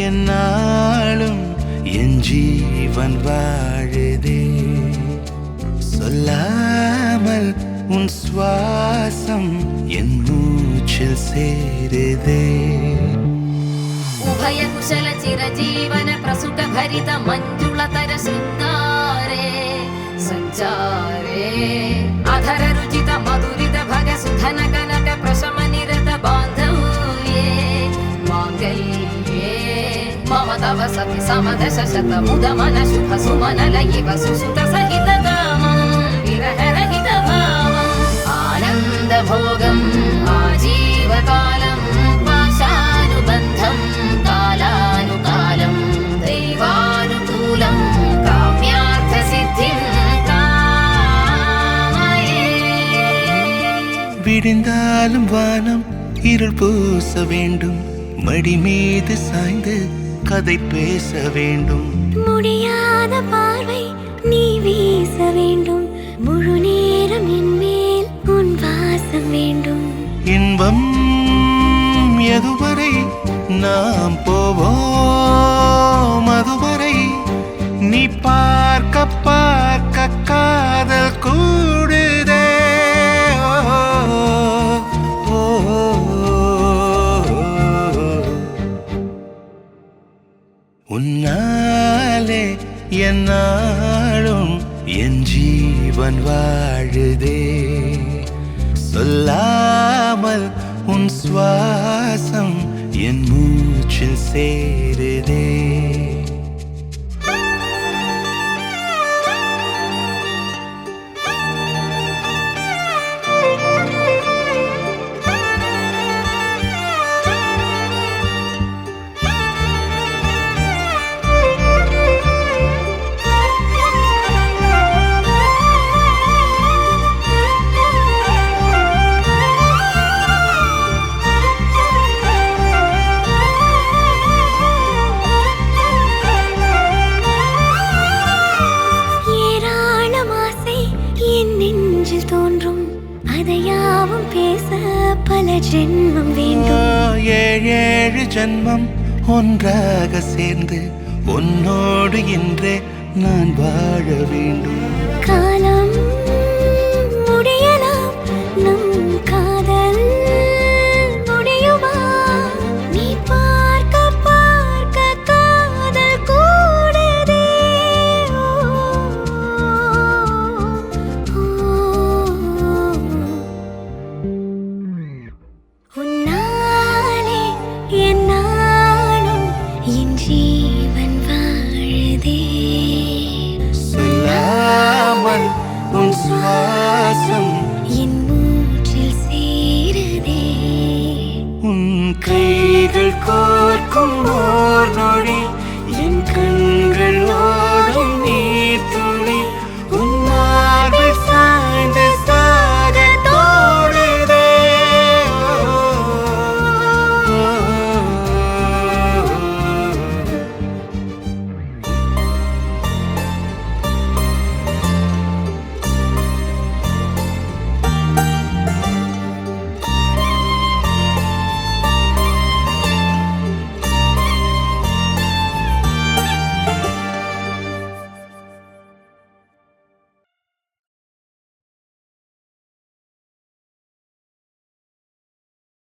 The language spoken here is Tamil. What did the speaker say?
என்னாலும் என் ஜீவன் வாழுதே சொல்லாமல் உன் சுவாசம் என் மூச்சில் சேருதே उभय कुशल चिरजीवन प्रसुख भरित मंजुलतर शृंगारे संचारे अधर रुचित मधुरित भग सुधन कनक प्रशम निरत बांधव्ये मांगल्ये मम तव सति समदश शत मुद मन शुभ सुमन लयिव सुसुत सहित कामं विरह रहित भावं आनंद भोगं आजीवकालं पाशानुबन्धं कालानुकालं दैवानुकूलं काम्यार्थ सिद्धिं कामये விடிந்தாலும் வானம் இருள் பூச வேண்டும் மடி மீது சாய்ந்து கதை பேச வேண்டும் முடியாத பார்வை நீ வீச வேண்டும் முழு நேரம் என் மேல் உன் வாசம் வேண்டும் இன்பம் எதுவரை நாம் போவோம் அதுவரை நீ பார்க்க பார்க்க காதல் கூடுதே ஓ, ஓ, உன்னாலே என்னாலும் என் ஜீவன் வாழுதே சொல்லாமல் உன் சுவாசம் என் மூச்சில் சேருதே நெஞ்சில் தோன்றும் அதையாவும் பேச பல ஜென்மம் வேண்டும் ஏழு ஜென்மம் ஒன்றாக சேர்ந்து உன்னோடு இன்றே நான் வாழ வேண்டும் காலம்